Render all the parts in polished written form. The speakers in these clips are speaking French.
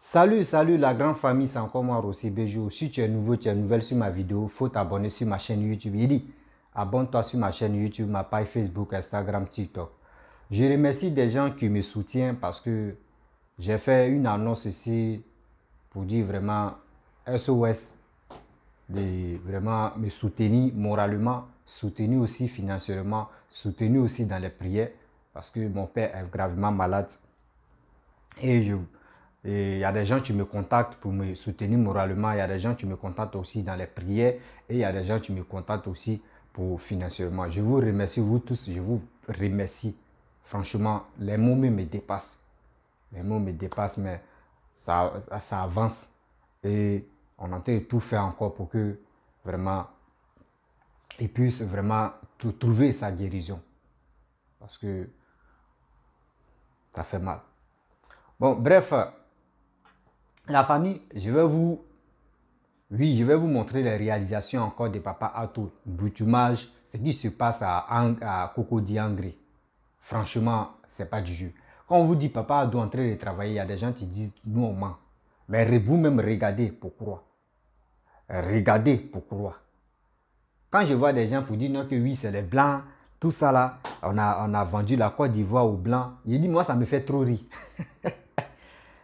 Salut la grande famille, c'est encore moi Rossi Bejo. Si tu es nouveau, tu es nouvelle sur ma vidéo, faut t'abonner sur ma chaîne YouTube. Il dit, abonne-toi sur ma chaîne YouTube, ma page Facebook, Instagram, TikTok. Je remercie des gens qui me soutiennent parce que j'ai fait une annonce ici pour dire vraiment SOS, de vraiment me soutenir moralement, soutenir aussi financièrement, soutenir aussi dans les prières parce que mon père est gravement malade. Et il y a des gens qui me contactent pour me soutenir moralement. Il y a des gens qui me contactent aussi dans les prières. Et il y a des gens qui me contactent aussi pour financièrement. Je vous remercie, vous tous. Je vous remercie. Franchement, les mots me dépassent. Les mots me dépassent, mais ça avance. Et on entend tout faire encore pour que vraiment, il puisse vraiment trouver sa guérison. Parce que ça fait mal. Bon, bref. La famille, je vais vous montrer les réalisations encore de Papa Ato, boutumage, ce qui se passe à Cocody Angri. Franchement, c'est pas du jeu. Quand on vous dit Papa Ato en train de travailler, il y a des gens qui disent nous on ment. Mais vous-même regardez pour croire. Regardez pour croire. Quand je vois des gens pour dire non que oui c'est les blancs, tout ça là, on a vendu la Côte d'Ivoire aux blancs. Je dis moi ça me fait trop rire.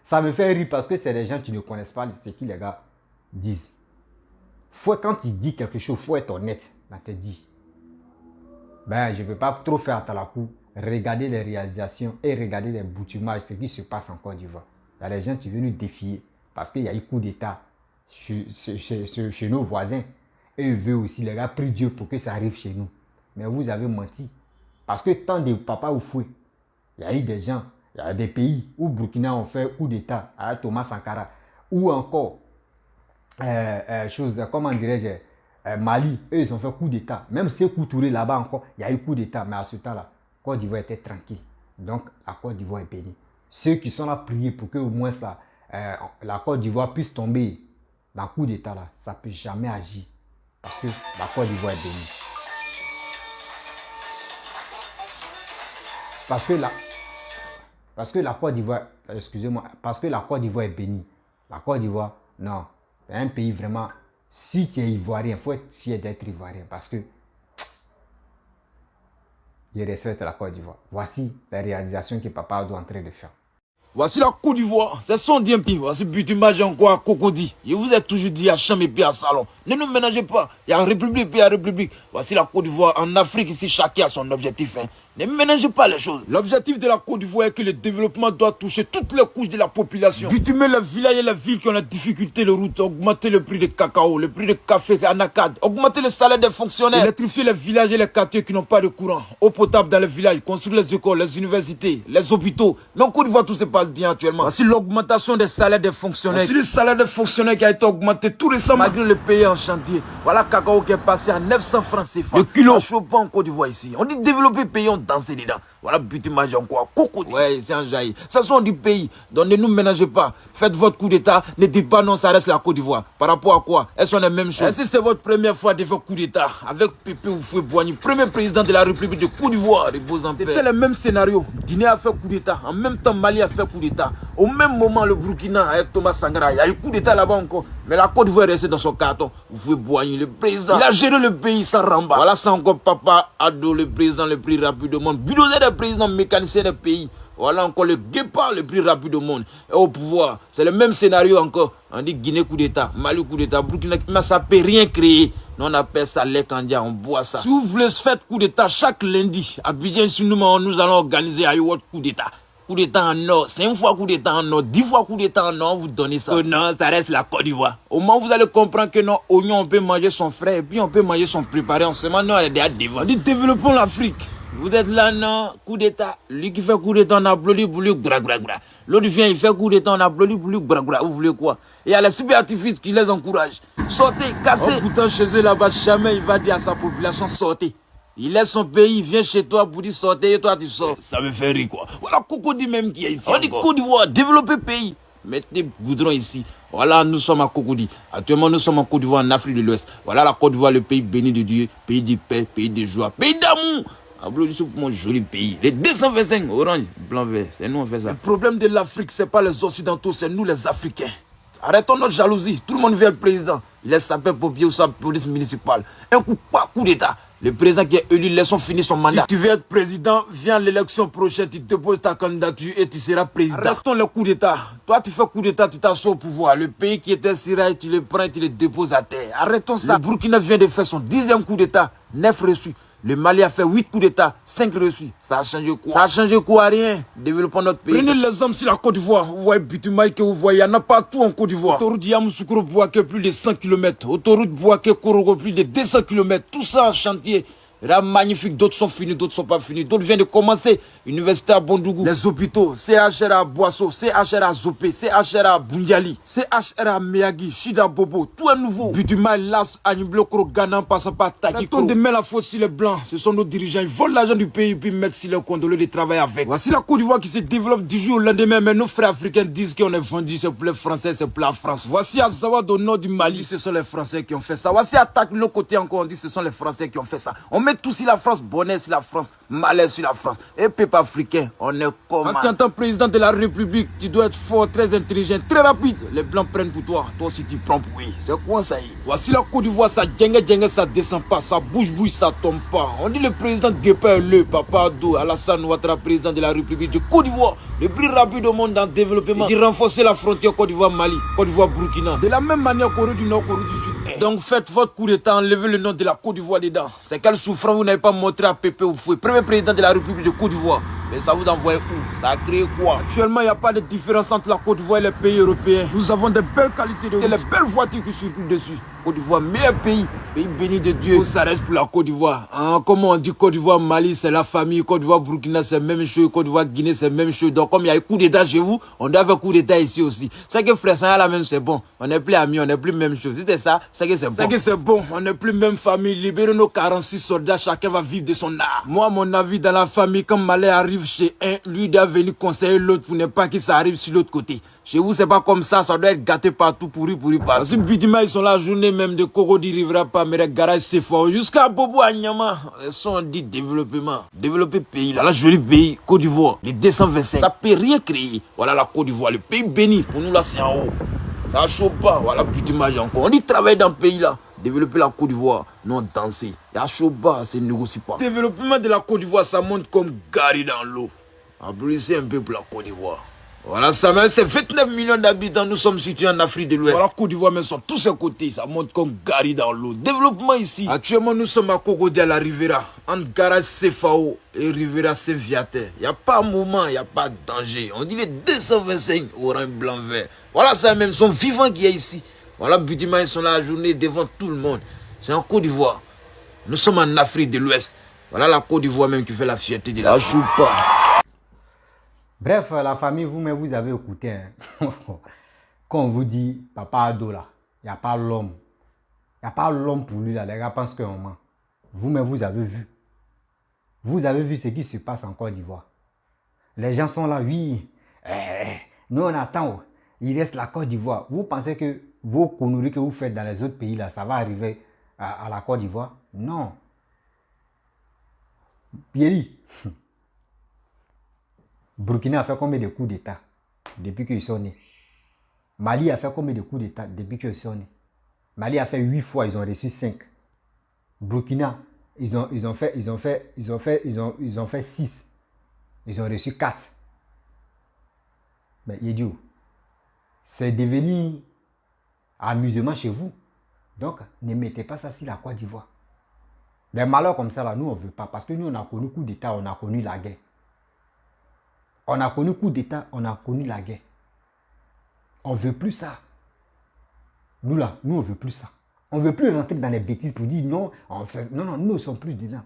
Ça me fait rire parce que c'est des gens qui ne connaissent pas ce que les gars disent. Quand tu dis quelque chose, il faut être honnête dans tes dits. Ben, je ne peux pas trop faire à la cour. Regardez les réalisations et regardez les boutumages, ce qui se passe en Côte d'Ivoire. Il y a des gens qui viennent nous défier parce qu'il y a eu coup d'État chez nos voisins. Et ils veulent aussi, les gars, prient Dieu pour que ça arrive chez nous. Mais vous avez menti. Parce que tant de papa ou fouet, il y a eu des gens. Il y a des pays où Burkina ont fait coup d'État à Thomas Sankara. Ou encore, comment dirais-je, Mali, eux ils ont fait coup d'État. Même si Touré là-bas encore, il y a eu coup d'État. Mais à ce temps-là, Côte d'Ivoire était tranquille. Donc la Côte d'Ivoire est bénie. Ceux qui sont là prier pour que au moins la Côte d'Ivoire puisse tomber dans coup d'État là, ça ne peut jamais agir. Parce que la Côte d'Ivoire est bénie. Parce que la Côte d'Ivoire, excusez-moi, parce que la Côte d'Ivoire est bénie. La Côte d'Ivoire, non, c'est un pays vraiment, si tu es ivoirien, il faut être fier d'être ivoirien parce que je respecte la Côte d'Ivoire. Voici la réalisation que Papa Ato est en train de faire. Voici la Côte d'Ivoire, c'est son DMP, voici Butumage encore à Cocody. Je vous ai toujours dit à Cham et puis à Salon, ne nous ménagez pas, il y a République puis il y a République. Voici la Côte d'Ivoire, en Afrique ici, chacun a son objectif. Ne ménagez pas les choses. L'objectif de la Côte d'Ivoire est que le développement doit toucher toutes les couches de la population. Bitumer les villages et les villes qui ont la difficulté de route, augmenter le prix de cacao, le prix de café anacade, augmenter le salaire des fonctionnaires, électrifier les villages et les quartiers qui n'ont pas de courant, eau potable dans les villages, construire les écoles, les universités, les hôpitaux. Donc Côte d'Ivoire, tout se passe bien actuellement. Voici l'augmentation des salaires des fonctionnaires. Voici le salaire des fonctionnaires qui a été augmenté tout récemment malgré le pays en chantier. Voilà cacao qui est passé à 900 francs CFA. Le kilo. On chauffe pas en Côte d'Ivoire ici. On dit développer pays, on danse dedans. Voilà Butumage encore. Cocody. Ouais, c'est un jailli. Ça sont du pays. Donc ne nous ménagez pas. Faites votre coup d'État. Ne dites pas non, ça reste la Côte d'Ivoire. Par rapport à quoi? Elles sont les mêmes choses. Si c'est votre première fois de faire coup d'État avec Pépé Houphouët-Boigny, premier président de la République de Côte d'Ivoire, c'était le même scénario. Guinée a fait coup d'État. En même temps, Mali a fait coup d'État. Au même moment, le Burkina avec Thomas Sankara, il y a eu coup d'État là-bas encore. Mais la Côte d'Ivoire est restée dans son carton. Houphouët-Boigny, le président, il a géré le pays sans ramba. Voilà, c'est encore Papa Ato, le président le plus rapide du monde. Bulldozer des présidents mécaniciens des pays. Voilà encore le guépard le plus rapide du monde. Et au pouvoir, c'est le même scénario encore. On dit Guinée coup d'État, Mali coup d'État, Burkina, mais ça ne peut rien créer. Nous on appelle ça les candiats, on boit ça. Si vous voulez faire coup d'État chaque lundi, à Abidjan, nous allons organiser un coup d'État. Coup d'État en or, 5 fois coup d'État en or, 10 fois coup d'État en or, vous donnez ça. Non, ça reste la Côte d'Ivoire. Au moment où vous allez comprendre que non, oignon, on peut manger son frais, et puis on peut manger son préparé. On se demande, non, elle est déjà devant. On dit développons l'Afrique. Vous êtes là, non, coup d'État. Lui qui fait coup d'État, on applaudit pour lui, gra gra gra. L'autre vient, il fait coup d'État, on applaudit pour lui, gra gra. Vous voulez quoi? Et il y a les super artifices qui les encouragent. Sortez, cassez. Oh, pourtant, chez eux là-bas, jamais il va dire à sa population, sortez. Il laisse son pays, il vient chez toi pour dire sortez et toi tu sors. Ça me fait rire quoi. Voilà Cocody même qui est ici. On dit Côte d'Ivoire, développer pays. Mettez goudron ici. Voilà, nous sommes à Cocody. Actuellement, nous sommes en Côte d'Ivoire, en Afrique de l'Ouest. Voilà la Côte d'Ivoire, le pays béni de Dieu, pays de paix, pays de joie, pays d'amour. Applaudissez pour mon joli pays. Les 225, orange, blanc, vert. C'est nous, on fait ça. Le problème de l'Afrique, c'est pas les Occidentaux, c'est nous, les Africains. Arrêtons notre jalousie. Tout le monde veut le président. Il est sapeur-pompier ou sa police municipale. Un coup, pas coup d'État. Le président qui est élu, laissons finir son mandat. Si tu veux être président, viens à l'élection prochaine, tu déposes ta candidature et tu seras président. Arrêtons le coup d'État. Toi, tu fais coup d'État, tu t'assois au pouvoir. Le pays qui était Syrie, tu le prends et tu le déposes à terre. Arrêtons ça. Le Burkina vient de faire son 10e coup d'État, 9 reçus. Le Mali a fait 8 coups d'État, 5 reçus. Ça a changé quoi? Ça a changé quoi? Rien. Développons notre pays. Prenez l'exemple sur la Côte d'Ivoire. Vous voyez Bitumaï que vous voyez, il y en a partout en Côte d'Ivoire. Autoroute Yamoussoukro Bouaké plus de 100 km. Autoroute Bouaké Korogo plus de 200 km. Tout ça en chantier. Là, magnifique, d'autres sont finis, d'autres sont pas finis, d'autres viennent de commencer. Université à Bondougou, les hôpitaux, CHR à Boasso, CHR à Zopé, CHR à Bundiali, CHR à Miyagi, Shida Bobo, tout est nouveau. Butuma, Las, Agniblokro, Ghana, passant par Takiko. Arrêtons de mettre la faute sur les blancs, ce sont nos dirigeants, ils volent l'argent du pays puis mettent sur les comptes de travailler avec. Voici la Côte d'Ivoire qui se développe du jour au lendemain, mais nos frères africains disent qu'on est vendu, c'est pour les Français, c'est pour la France. Voici à Zawad au nord du Mali, ce sont les Français qui ont fait ça. Voici à Tak, de l'autre côté encore, on dit ce sont les Français qui ont fait ça. On met tout sur la France, bonnet sur la France, malheur sur la France. Et peuple africain, on est comment? En tant que président de la République, tu dois être fort, très intelligent, très rapide. Les blancs prennent pour toi, toi aussi tu prends pour eux. C'est quoi ça y est? Voici la Côte d'Ivoire, ça djengue, ça descend pas, ça bouge, ça tombe pas. On dit le président Guépin, le Papa Ado, Alassane Ouattara, président de la République de Côte d'Ivoire, le plus rapide au monde dans le développement. Il renforcer la frontière Côte d'Ivoire-Mali, Côte d'Ivoire-Burkina. De la même manière Corée du Nord, Corée du Sud. Donc faites votre coup d'État, enlevez le nom de la Côte d'Ivoire dedans. C'est quel souffrant vous n'avez pas montré à Pépé Oufoué, premier président de la République de Côte d'Ivoire. Mais ça vous envoie où? Ça a créé quoi? Actuellement, il n'y a pas de différence entre la Côte d'Ivoire et les pays européens. Nous avons de belles qualités de route et les belles voitures qui circulent dessus. Côte d'Ivoire, meilleur pays, pays béni de Dieu. Ça reste pour la Côte d'Ivoire. Hein? Comment on dit Côte d'Ivoire, Mali, c'est la famille. Côte d'Ivoire, Burkina, c'est la même chose. Côte d'Ivoire, Guinée, c'est la même chose. Donc, comme il y a un coup d'État chez vous, on doit faire coup d'État ici aussi. C'est que frère, ça la même, c'est bon. On n'est plus amis, on n'est plus même chose. Si c'est ça, c'est que c'est bon. C'est que c'est bon. On n'est plus même famille. Libérez nos 46 soldats, chacun va vivre de son art. Moi, mon avis dans la famille, quand malheur arrive chez un, lui doit venir conseiller l'autre pour ne pas que ça arrive sur l'autre côté. Chez vous, c'est pas comme ça doit être gâté partout, pourri partout. Si Bidima, ils sont la journée même de Cocody Rivera, pas, mais les garages, c'est fort. Jusqu'à Bobo Agnama, ils sont dit développement. Développer pays, là, la jolie pays, Côte d'Ivoire, les 225. Ça peut rien créer. Voilà la Côte d'Ivoire, le pays béni. Pour nous, là, c'est en haut. Ça chauffe pas, voilà, Bidima, encore. On dit travailler dans le pays, là. Développer la Côte d'Ivoire, non danser. Y'a chaud bas, c'est négocie pas. Développement de la Côte d'Ivoire, ça monte comme Gary dans l'eau. Applaudissez un peu pour la Côte d'Ivoire. Voilà, ça même, c'est 29 millions d'habitants, nous sommes situés en Afrique de l'Ouest. Voilà, Côte d'Ivoire, même sur tous ses côtés, ça monte comme Gary dans l'eau. Développement ici. Actuellement, nous sommes à Cocody à la Rivera, entre garage CFAO et Rivera Saint-Viateur. Il n'y a pas de moment, il n'y a pas de danger. On dit les 225 orange, blanc, vert. Voilà, ça même, sont vivants qui est ici. Voilà, Bidima, ils sont là la journée devant tout le monde. C'est en Côte d'Ivoire. Nous sommes en Afrique de l'Ouest. Voilà la Côte d'Ivoire même qui fait la fierté de la choupa. Bref, la famille, vous-même, vous avez écouté. Hein. Quand on vous dit, Papa Ado là, il n'y a pas l'homme. Il n'y a pas l'homme pour lui là. Les gars pensent qu'on ment. Vous-même, vous avez vu. Vous avez vu ce qui se passe en Côte d'Ivoire. Les gens sont là, oui. Nous, on attend. Il reste la Côte d'Ivoire. Vous pensez que vos conneries que vous faites dans les autres pays là, ça va arriver à la Côte d'Ivoire? Non. Pierre, Burkina a fait combien de coups d'État depuis qu'ils sont nés? Mali a fait combien de coups d'État depuis qu'ils sont nés? Mali a fait 8 fois, ils ont reçu 5. Burkina, ils ont fait 6. Ils ont reçu 4. Mais idiot, c'est devenu amusement chez vous. Donc, ne mettez pas ça sur la Côte d'Ivoire. Les malheurs comme ça, là, nous, on ne veut pas. Parce que nous, on a connu coup d'État, on a connu la guerre. On a connu coup d'État, on a connu la guerre. On ne veut plus ça. Nous là, nous on ne veut plus ça. On ne veut plus rentrer dans les bêtises pour dire non, non, nous ne sommes plus dedans.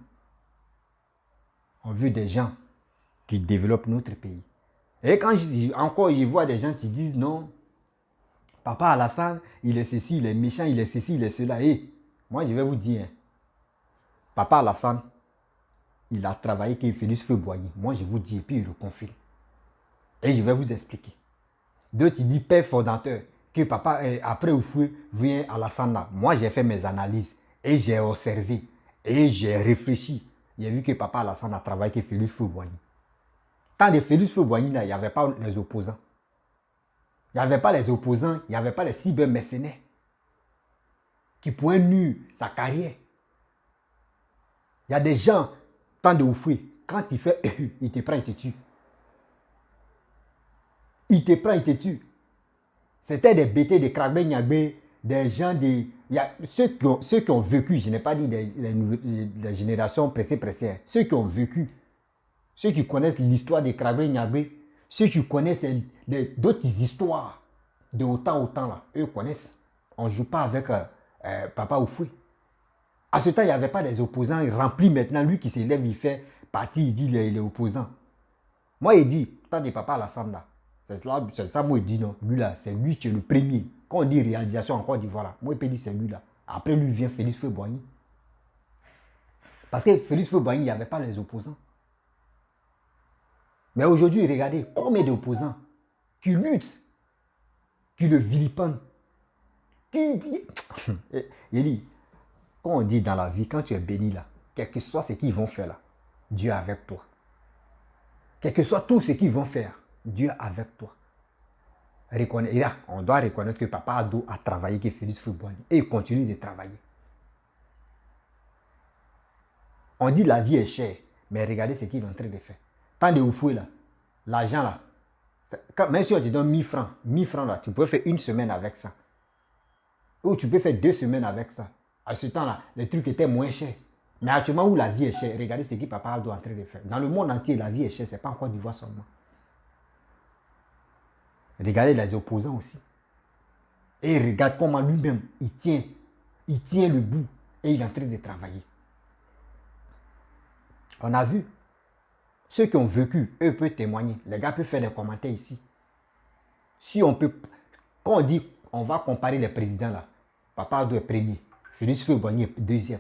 On veut des gens qui développent notre pays. Et quand je vois des gens qui disent non, Papa Alassane, il est ceci, il est méchant, il est ceci, il est cela. Et moi je vais vous dire, Papa Alassane, il a travaillé qu'il finisse feu boyer. Moi je vous dis, et puis il le confirme. Et je vais vous expliquer. D'autres, ils disent père fondateur, que papa, après Oufoué, vient à la Sana. Moi, j'ai fait mes analyses et j'ai observé et j'ai réfléchi. il a vu que Papa Alassane a travaillé avec Félix Houphouët-Boigny. Tant de Félix Houphouët-Boigny, là, il n'y avait pas les opposants. Il n'y avait pas les opposants, il n'y avait pas les cybermercenaires qui pouvaient nuire sa carrière. Il y a des gens, tant de Houphouët, quand il fait, il te prend, il te tue. Il te prend, il te tue. C'était des bêtés, des Krabé Niagbé, des gens, ceux qui ont vécu, je n'ai pas dit des générations pressées, ceux qui ont vécu, ceux qui connaissent l'histoire des Krabé Niagbé, ceux qui connaissent d'autres histoires de autant là, eux connaissent. On ne joue pas avec Papa Houphouët. À ce temps, il n'y avait pas des opposants remplis maintenant. Lui qui s'élève, il fait partie, il dit les opposants. Moi, il dit, tant de Papa Alassane là, c'est ça, moi, il dit non. Lui là, c'est lui qui est le premier. Quand on dit réalisation en Côte d'Ivoire, là, moi, il peut dire c'est lui là. Après, lui vient Félix Houphouët-Boigny. Parce que Félix Houphouët-Boigny, il n'y avait pas les opposants. Mais aujourd'hui, regardez combien d'opposants qui luttent, qui le vilipendent. Il dit, quand on dit dans la vie, quand tu es béni là, quel que soit ce qu'ils vont faire là, Dieu est avec toi. Quel que soit tout ce qu'ils vont faire, Dieu est avec toi. On doit reconnaître que Papa Ado a travaillé avec Félix Houphouët-Boigny et il continue de travailler. On dit la vie est chère, mais regardez ce qu'il est en train de faire. Tant de Houphouët là, l'argent là, même si on te donne 1000 francs là, tu peux faire une semaine avec ça. Ou tu peux faire 2 semaines avec ça. À ce temps-là, les trucs étaient moins chers. Mais actuellement où la vie est chère, regardez ce que Papa Ado est en train de faire. Dans le monde entier, la vie est chère, ce n'est pas en Côte d'Ivoire seulement. Regardez les opposants aussi. Et regarde comment lui-même, il tient le bout et il est en train de travailler. On a vu. Ceux qui ont vécu, eux peuvent témoigner. Les gars peuvent faire des commentaires ici. Si on peut, quand on dit, on va comparer les présidents là, Papa Ado est premier, Félix Houphouët-Boigny est deuxième.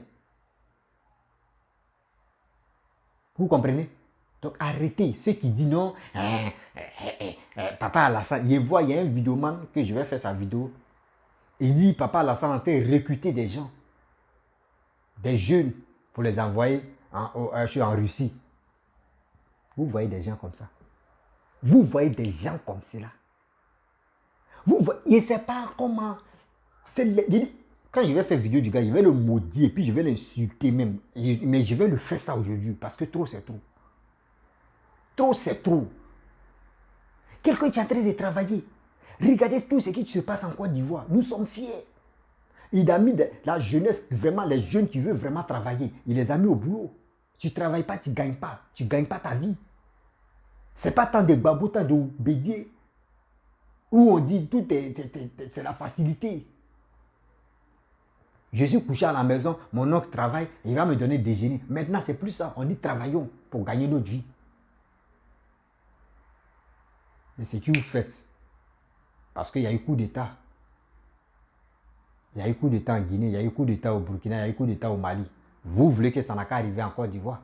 Vous comprenez? Donc arrêtez. Ceux qui disent non, Papa Alassane, il y a un vidéoman que je vais faire sa vidéo. Il dit Papa Alassane a fait recruter des gens, des jeunes, pour les envoyer en Russie. Vous voyez des gens comme ça. Vous voyez des gens comme cela. Vous voyez, il ne sait pas comment. Quand je vais faire vidéo du gars, je vais le maudire et puis je vais l'insulter même. Mais je vais le faire ça aujourd'hui parce que trop c'est trop. Trop c'est trop. Quelqu'un qui est en train de travailler. Regardez tout ce qui se passe en Côte d'Ivoire. Nous sommes fiers. Il a mis la jeunesse, vraiment les jeunes qui veulent vraiment travailler. Il les a mis au boulot. Tu ne travailles pas, tu ne gagnes pas. Tu ne gagnes pas ta vie. Ce n'est pas tant de babou, tant de bédier. Où on dit tout c'est la facilité. Je suis couché à la maison, mon oncle travaille, il va me donner déjeuner. Maintenant, c'est plus ça. On dit travaillons pour gagner notre vie. Et c'est ce que vous faites. Parce qu'il y a eu coup d'État. Il y a eu coup d'État en Guinée, il y a eu coup d'État au Burkina, il y a eu coup d'État au Mali. Vous voulez que ça n'a qu'à arriver en Côte d'Ivoire.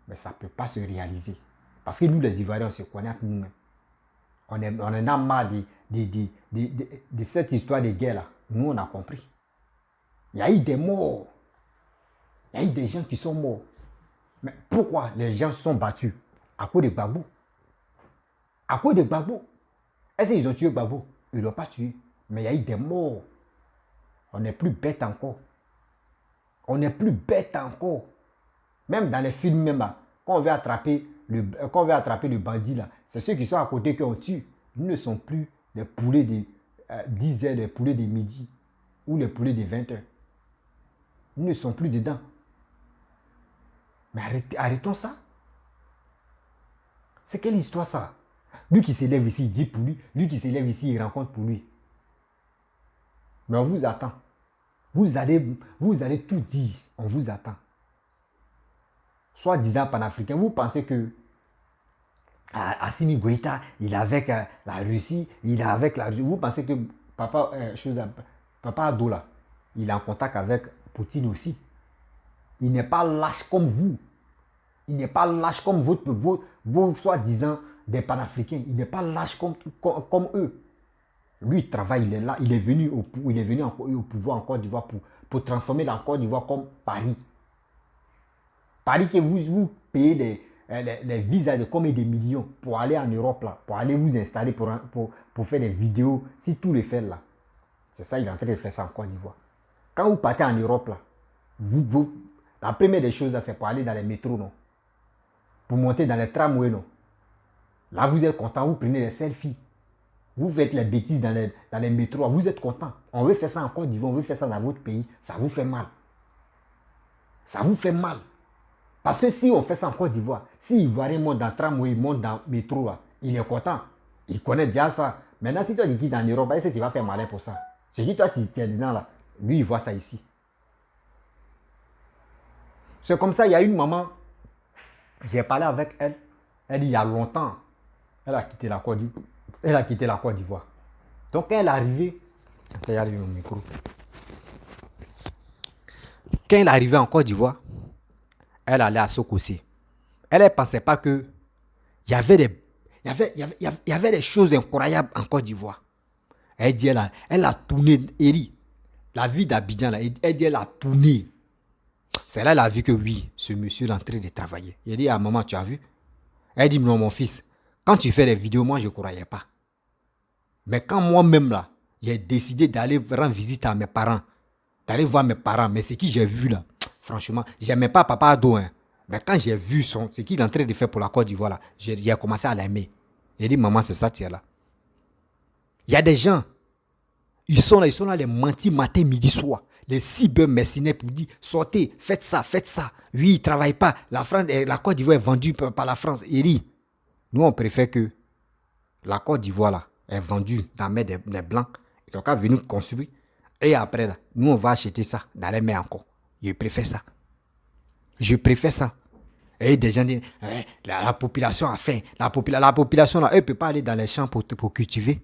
Mais ça ne peut pas se réaliser. Parce que nous, les Ivoiriens, on se connaît nous-mêmes. On en a marre de cette histoire de guerre-là. Nous, on a compris. Il y a eu des morts. Il y a eu des gens qui sont morts. Mais pourquoi les gens se sont battus? À cause de Gbagbo. À cause de Gbagbo. Est-ce qu'ils ont tué Gbagbo? Ils ne l'ont pas tué. Mais il y a eu des morts. On n'est plus bête encore. On n'est plus bête encore. Même dans les films, même là, quand on veut attraper le bandit, là, c'est ceux qui sont à côté qu'on tue. Ils ne sont plus les poulets de 10 heures, les poulets de midi ou les poulets de 20 heures. Ils ne sont plus dedans. Mais arrêtons ça. C'est quelle histoire ça? Lui qui s'élève ici, il dit pour lui. Lui qui s'élève ici, il rencontre pour lui. Mais on vous attend. Vous allez tout dire. On vous attend. Soi-disant panafricain, vous pensez que Assimi Goïta, il est avec la Russie, il est avec la Russie. Vous pensez que Papa Ado là, il est en contact avec Poutine aussi. Il n'est pas lâche comme vous. Il n'est pas lâche comme vos soi-disant des panafricains. Il n'est pas lâche comme eux. Lui, il travaille, il est là, il est venu au pouvoir en Côte d'Ivoire pour transformer la Côte d'Ivoire comme Paris. Paris que vous payez les visas de combien de millions pour aller en Europe là, pour aller vous installer pour faire des vidéos, si tout le fait là. C'est ça, il est en train de faire ça en Côte d'Ivoire. Quand vous partez en Europe là, la première des choses là, c'est pour aller dans les métros, non? Pour monter dans les tramways, non? Là, vous êtes content, vous prenez des selfies. Vous faites les bêtises dans les métros, vous êtes content. On veut faire ça en Côte d'Ivoire, on veut faire ça dans votre pays, ça vous fait mal. Ça vous fait mal. Parce que si on fait ça en Côte d'Ivoire, si Ivoirien monte dans le tramway, il monte dans le métro, là, il est content. Il connaît déjà ça. Maintenant, si toi tu quittes en Europe, est-ce que tu vas faire malin pour ça? C'est qui toi tu es dedans là? Lui, il voit ça ici. C'est comme ça, il y a une maman, j'ai parlé avec elle, elle dit il y a longtemps, elle a quitté la Côte d'Ivoire. Elle a quitté la Côte d'Ivoire. Donc quand elle est arrivée, regardez mon micro. Quand elle est arrivée en Côte d'Ivoire, elle allait à Sokossi. Elle ne pensait pas que il y avait des choses incroyables en Côte d'Ivoire. Elle dit elle a tourné, Eri, la vie d'Abidjan, elle dit elle a tourné. C'est là qu'elle a vu que oui, ce monsieur est en train de travailler. Il dit, ah maman, tu as vu? Elle dit, non mon fils, quand tu fais des vidéos, moi je ne croyais pas. Mais quand moi-même là, j'ai décidé d'aller rendre visite à mes parents, d'aller voir mes parents, mais ce que j'ai vu là, franchement, je n'aimais pas Papa Ado. Hein. Mais quand j'ai vu ce qu'il est en train de faire pour la Côte d'Ivoire là, j'ai commencé à l'aimer. J'ai dit, maman, c'est ça, tiens là. Il y a des gens, ils sont là les mentis matin, midi, soir. Les cyber-mercenaires pour dire, sortez, faites ça. Oui, ils ne travaillent pas. La Côte d'Ivoire est vendue par la France. Il dit, nous, on préfère que la Côte d'Ivoire là, est vendue dans la main des Blancs. Ils ont qu'à venir construire. Et après, là, nous, on va acheter ça dans les mains encore. Je préfère ça. Et des gens disent, la population a faim. La population, là, elle ne peut pas aller dans les champs pour cultiver.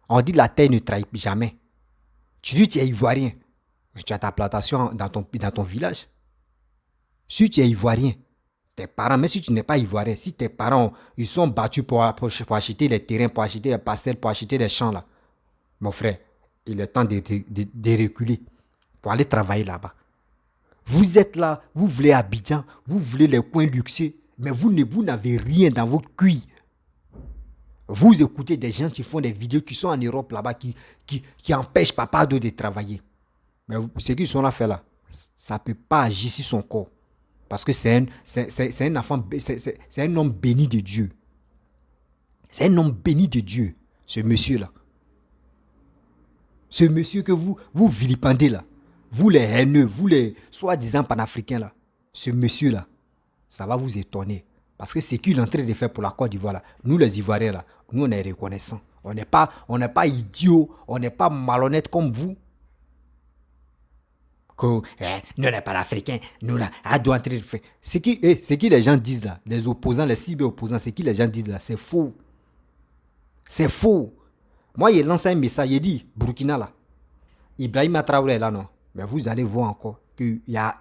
On dit la terre ne trahit jamais. Tu dis tu es ivoirien, mais tu as ta plantation dans ton village. Si tu es ivoirien, tes parents, même si tu n'es pas ivoirien, si tes parents ils sont battus pour acheter les terrains, pour acheter les pastels, pour acheter les champs là, mon frère, il est temps de reculer pour aller travailler là-bas. Vous êtes là, vous voulez Abidjan, vous voulez les coins luxueux, mais vous n'avez rien dans votre cuir. Vous écoutez des gens qui font des vidéos qui sont en Europe là-bas, qui empêchent Papa Ado de travailler. Mais ce qu'ils sont là fait là, ça ne peut pas agir sur son corps. Parce que c'est un enfant, c'est un homme béni de Dieu. C'est un homme béni de Dieu, ce monsieur-là. Ce monsieur que vous vilipendez là, vous les haineux, vous les soi-disant panafricains là, ce monsieur-là, ça va vous étonner. Parce que ce qu'il est en train de faire pour la Côte d'Ivoire là, nous les Ivoiriens là, nous on est reconnaissants. On n'est pas idiots, on n'est pas malhonnêtes comme vous. Que nous on n'est pas l'Africain, nous là, à doit entrer de faire. Ce qui les gens disent là, les opposants, les cyber-opposants, ce qui les gens disent là, c'est faux. C'est faux. Moi, il lance un message, il dit, Burkina là, Ibrahima Traoré là non, mais vous allez voir encore qu'il y a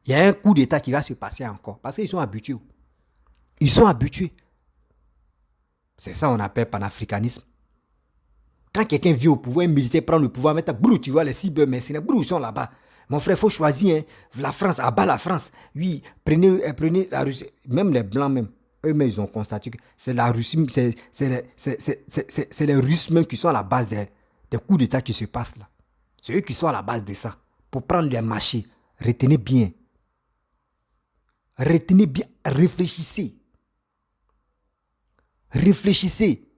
un coup d'État qui va se passer encore. Parce qu'ils sont habitués. Ils sont habitués. C'est ça qu'on appelle panafricanisme. Quand quelqu'un vient au pouvoir, un militaire prend le pouvoir, maintenant, brou, tu vois les cyber-mercenaires, brou, ils sont là-bas. Mon frère, il faut choisir hein, la France, abat la France. Oui, prenez la Russie. Même les Blancs, même, eux-mêmes, ils ont constaté que c'est la Russie, c'est les Russes même qui sont à la base des coups d'État qui se passent là. C'est eux qui sont à la base de ça. Pour prendre les marchés, retenez bien. Retenez bien, réfléchissez. Réfléchissez.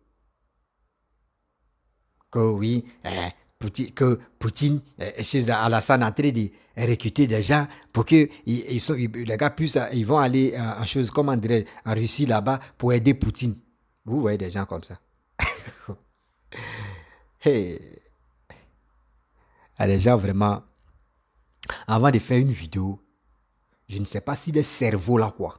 Que oui, Poutine, chez Alassane, en train de recruter des gens pour que les gars puissent, ils vont aller en chose, comment dirais en Russie là-bas pour aider Poutine. Vous voyez des gens comme ça. Hey. Il y a des gens vraiment, avant de faire une vidéo, je ne sais pas si les cerveaux là quoi.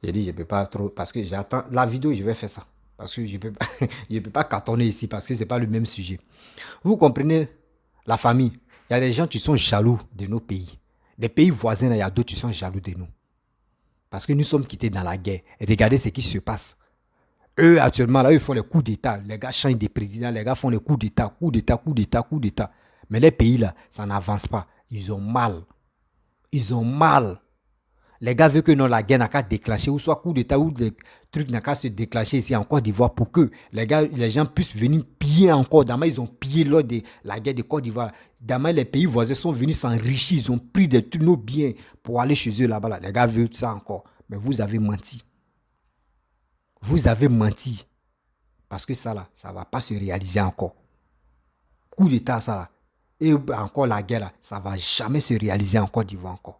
J'ai dit je ne peux pas trop, parce que j'attends la vidéo, je vais faire ça. Parce que je ne peux pas cartonner ici, parce que ce n'est pas le même sujet. Vous comprenez la famille. Il y a des gens qui sont jaloux de nos pays. Les pays voisins, il y a d'autres qui sont jaloux de nous. Parce que nous sommes quittés dans la guerre. Et regardez ce qui se passe. Eux, actuellement, là, ils font les coups d'État. Les gars changent de président. Les gars font les coups d'État, coups d'État. Mais les pays, là, ça n'avance pas. Ils ont mal. Ils ont mal. Les gars veulent que non, la guerre n'a qu'à déclencher, ou soit coup d'État, ou des trucs n'a qu'à se déclencher ici en Côte d'Ivoire pour que les gens puissent venir piller encore. Demain, ils ont pillé lors de la guerre de Côte d'Ivoire. Demain, les pays voisins sont venus s'enrichir. Ils ont pris tous nos biens pour aller chez eux là-bas. Là. Les gars veulent ça encore. Mais vous avez menti. Vous avez menti. Parce que ça, là, ça ne va pas se réaliser encore. Coup d'État, ça, là. Et encore la guerre, là, ça ne va jamais se réaliser en Côte d'Ivoire encore.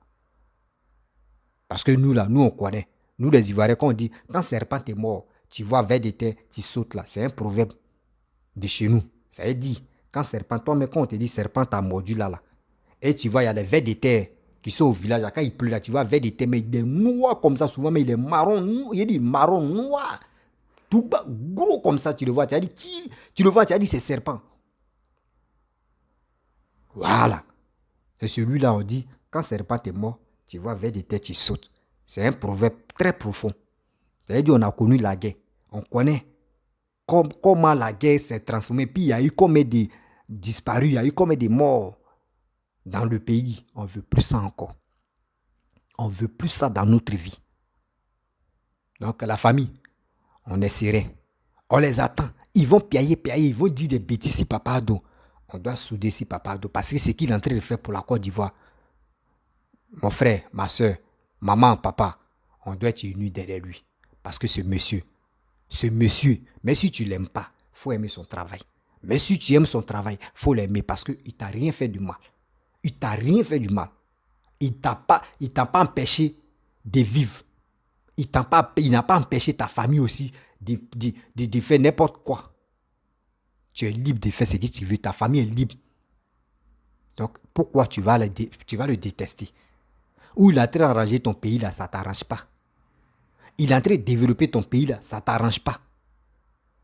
Parce que nous, là, nous, on connaît. Nous, les Ivoiriens, quand on dit, quand serpent est mort, tu vois vers des terres, tu sautes là. C'est un proverbe de chez nous. Ça veut dire, quand serpent, toi, mais quand on te dit serpent t'a mordu là, et tu vois, il y a des vers des terres qui sont au village, là, quand il pleut là, tu vois, vers des terres, mais il est noir comme ça, souvent, mais il est marron, il dit marron, noir. Tout bas, gros comme ça, tu le vois, tu as dit, qui? Tu le vois, tu as dit, c'est serpent. Voilà. C'est celui-là, on dit, quand serpent est mort, tu vois, vers des têtes, tu sautes. C'est un proverbe très profond. C'est-à-dire, on a connu la guerre. On connaît comment la guerre s'est transformée. Puis, il y a eu combien de disparus, il y a eu combien de morts dans le pays. On ne veut plus ça encore. On ne veut plus ça dans notre vie. Donc, la famille, on est serein. On les attend. Ils vont piailler. Ils vont dire des bêtises si Papa Ado. On doit souder si Papa Ado. Parce que c'est ce qu'il est en train de faire pour la Côte d'Ivoire. Mon frère, ma soeur, maman, papa, on doit être unis derrière lui. Parce que ce monsieur, même si tu ne l'aimes pas, il faut aimer son travail. Mais si tu aimes son travail, il faut l'aimer parce qu'il ne t'a rien fait du mal. Il ne t'a rien fait du mal. Il ne t'a pas empêché de vivre. Il n'a pas empêché ta famille aussi de faire n'importe quoi. Tu es libre de faire ce que tu veux. Ta famille est libre. Donc, pourquoi tu vas le détester? Ou il est en train d'arranger ton pays là, ça ne t'arrange pas. Il est en train de développer ton pays là, ça ne t'arrange pas.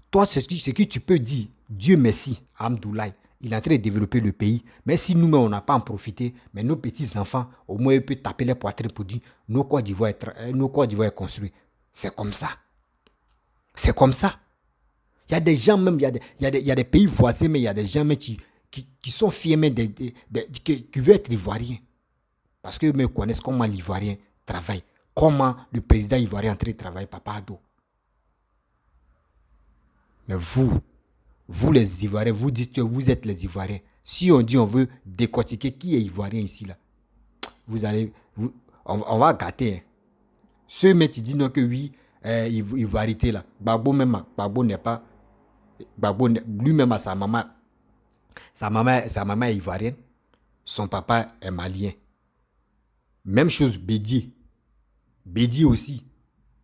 Toi, ce que tu peux dire, Dieu merci, Hamdoulaye, il est en train de développer le pays. Mais si nous-mêmes, on n'a pas en profité, mais nos petits-enfants, au moins, ils peuvent taper les poitrines pour dire, nos Côte d'Ivoire est construit. C'est comme ça. C'est comme ça. Il y a des gens même, il y a des pays voisins, mais il y a des gens même qui sont fiers, mais qui veulent être ivoiriens. Parce qu'eux me connaissent comment l'Ivoirien travaille. Comment le président ivoirien est en train de travailler, Papa Ado. Mais vous les Ivoiriens, vous dites que vous êtes les Ivoiriens. Si on dit on veut décortiquer qui est Ivoirien ici, là, on va gâter. Hein. Ceux qui disent non que oui, Ivoirité là. Gbagbo n'est pas. Gbagbo lui-même a sa maman. Sa maman est ivoirienne. Son papa est malien. Même chose, Bédié. Bédié aussi.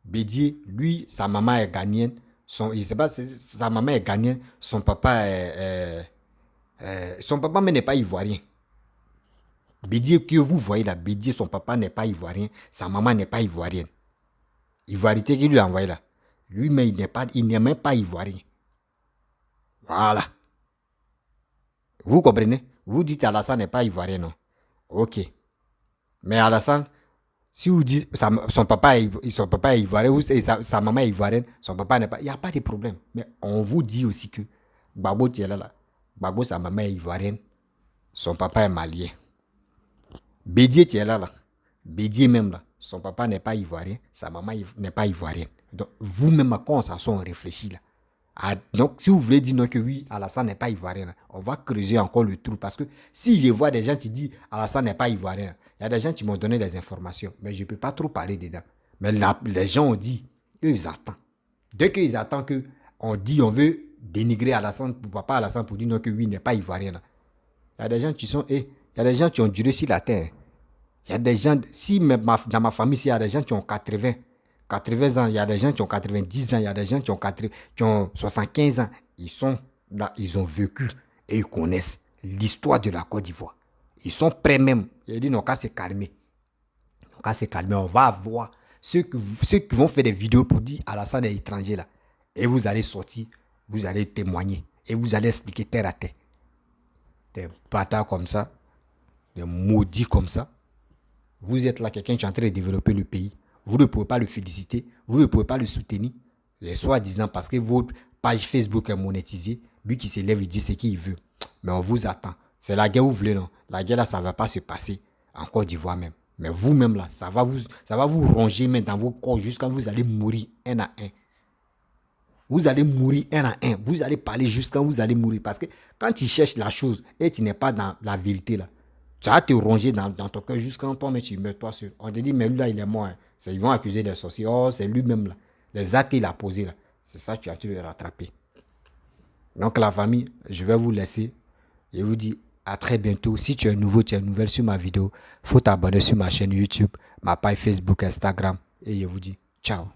Bédié, lui, sa maman est ghanéenne. Sa maman est ghanéenne. Son papa mais n'est pas ivoirien. Bédié que vous voyez là, Bédié, son papa n'est pas ivoirien. Sa maman n'est pas ivoirienne. Ivoirité qu'il lui a envoyé là. Lui, mais il n'est même pas ivoirien. Voilà. Vous comprenez? Vous dites Alassane n'est pas ivoirien, non? Ok. Mais Alassane, si vous dites son papa est ivoirien ou sa maman est ivoirienne, son papa n'est pas... Il n'y a pas de problème. Mais on vous dit aussi que Gbagbo tu es là. Gbagbo, sa maman est ivoirienne, son papa est malien. Bédié tu es là. Bédié même là. Son papa n'est pas ivoirien, sa maman n'est pas ivoirienne. Donc vous-même, à quoi on réfléchit là? Donc, si vous voulez dire non que oui, Alassane n'est pas ivoirien, on va creuser encore le trou. Parce que si je vois des gens qui disent Alassane n'est pas ivoirien, il y a des gens qui m'ont donné des informations, mais je ne peux pas trop parler dedans. Mais les gens ont dit, eux, ils attendent. Dès qu'ils attendent qu'on dit on veut dénigrer Alassane, pour papa Alassane, pour dire non que oui, il n'est pas ivoirien. Il y a des gens qui sont, il y a des gens qui ont duré sur la terre. Il y a des gens, dans ma famille, il y a des gens qui ont 80 ans, il y a des gens qui ont 90 ans, il y a des gens qui ont 75 ans. Ils sont là, ils ont vécu et ils connaissent l'histoire de la Côte d'Ivoire. Ils sont prêts même. Ils disent, non, qu'à se calmer. On va voir ceux qui vont faire des vidéos pour dire Alassane est étranger là. Et vous allez sortir, vous allez témoigner et vous allez expliquer terre à terre. Des bâtards comme ça, des maudits comme ça. Vous êtes là, quelqu'un qui est en train de développer le pays. Vous ne pouvez pas le féliciter, vous ne pouvez pas le soutenir. Soi-disant parce que votre page Facebook est monétisée, lui qui s'élève, il dit ce qu'il veut. Mais on vous attend. C'est la guerre où vous voulez, non? La guerre là, ça ne va pas se passer en Côte d'Ivoire même. Mais vous-même là, ça va vous ronger même dans vos corps jusqu'à vous allez mourir un à un. Vous allez mourir un à un. Vous allez parler jusqu'à vous allez mourir. Parce que quand tu cherches la chose et tu n'es pas dans la vérité là, ça va te ronger dans ton cœur jusqu'à toi, mais tu meurs toi seul. On te dit, mais lui là, il est mort. Hein. Ils vont accuser des sorciers. Oh, c'est lui-même là. Les actes qu'il a posés là. C'est ça que tu as dû le rattraper. Donc la famille, je vais vous laisser. Je vous dis à très bientôt. Si tu es nouveau, tu es nouvelle sur ma vidéo, il faut t'abonner sur ma chaîne YouTube, ma page Facebook, Instagram. Et je vous dis ciao.